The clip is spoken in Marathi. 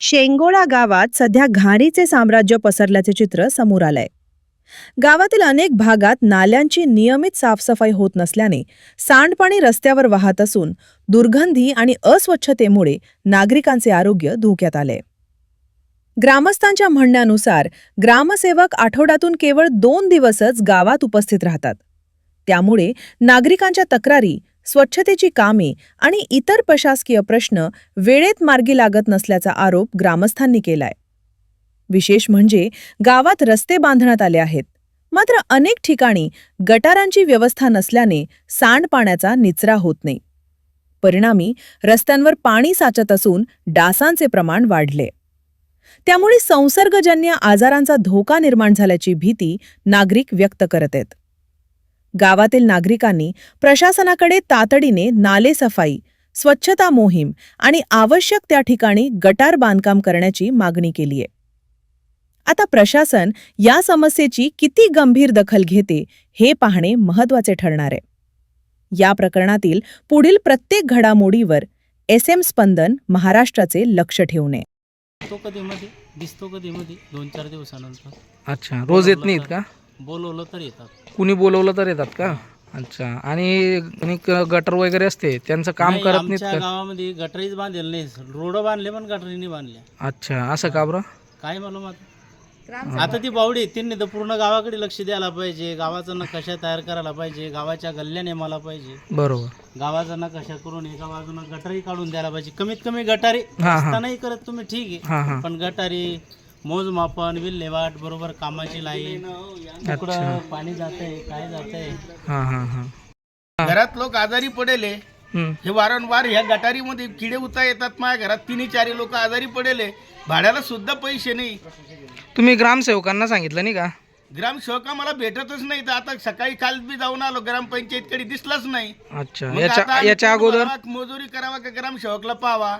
शेंगोळा गावात सध्या घाणीचे साम्राज्य पसरल्याचे चित्र समोर आलंय. गावातील अनेक भागात नाल्यांची नियमित साफसफाई होत नसल्याने सांडपाणी रस्त्यावर वाहत असून दुर्गंधी आणि अस्वच्छतेमुळे नागरिकांचे आरोग्य धोक्यात आले. ग्रामस्थांच्या म्हणण्यानुसार ग्रामसेवक आठवड्यातून केवळ 2 दिवसच गावात उपस्थित राहतात. त्यामुळे नागरिकांच्या तक्रारी, स्वच्छतेची कामे आणि इतर प्रशासकीय प्रश्न वेळेत मार्गी लागत नसल्याचा आरोप ग्रामस्थांनी केलाय. विशेष म्हणजे गावात रस्ते बांधण्यात आले आहेत, मात्र अनेक ठिकाणी गटारांची व्यवस्था नसल्याने सांडपाण्याचा निचरा होत नाही. परिणामी रस्त्यांवर पाणी साचत असून डासांचे प्रमाण वाढले. त्यामुळे संसर्गजन्य आजारांचा धोका निर्माण झाल्याची भीती नागरिक व्यक्त करत आहेत. गावातील नागरिकांनी प्रशासनाकडे तातडीने नाले सफाई, स्वच्छता मोहीम आणि आवश्यक त्या ठिकाणी गटार बांधकाम करण्याची मागणी केली आहे. आता प्रशासन या समस्येची किती गंभीर दखल घेते हे पाहणे महत्त्वाचे ठरणार आहे. या प्रकरणातील पुढील प्रत्येक घडामोडीवर SM स्पंदन महाराष्ट्राचे लक्ष ठेवणे. तो कधी मध्ये दिसतो, कधी मध्ये 2-4 दिवसानंतर. अच्छा, रोज येत नाहीत का? बोलवलं तर येतात. कुणी बोलवलं तर येतात का? अच्छा. आणि गटर वगैरे असते त्यांचं काम नाही, करत नाहीत आमच्या का? गावामध्ये गटरीच बांधलेलं नाही. रोड बांधले पण गटरीने बांधल्या. अच्छा, असं का बरं? काय मालूम आता ती बावडी आहेत, त्यांनी तर पूर्ण गावाकडे लक्ष द्यायला पाहिजे. गावाचा नकाशा तयार करायला पाहिजे, गावाच्या गल्ल्या नेमाला पाहिजे, बरोबर. गावाचा नकाशा करून एका बाजूला गटारी काढून द्यायला पाहिजे. कमीत कमी गटारी हा. रस्ता नाही करत तुम्ही, ठीक हा, आहे, हा. पण गटारी, मोजमापन, विल्हेवाट, बरोबर कामाची लाईन, कुठं पाणी जातंय, काय जातंय. हां हां हां. घरात लोक आजारी पडेले, हे वारंवार ह्या गटारीमध्ये किडे उता येतात. माझ्या घरात 3-4 लोक आजारी पडेले, भाड्याला सुद्धा पैसे नाही. तुम्ही ग्रामसेवकांना सांगितलं नाही का? ग्रामसेवका मला भेटतच नाही. तर आता सकाळी काल बी जाऊन आलो, ग्रामपंचायतकडे दिसलाच नाही. अच्छा. मग आता आम्ही याच्या अगोदर मजुरी करावा का ग्रामसेवकला पाहावा?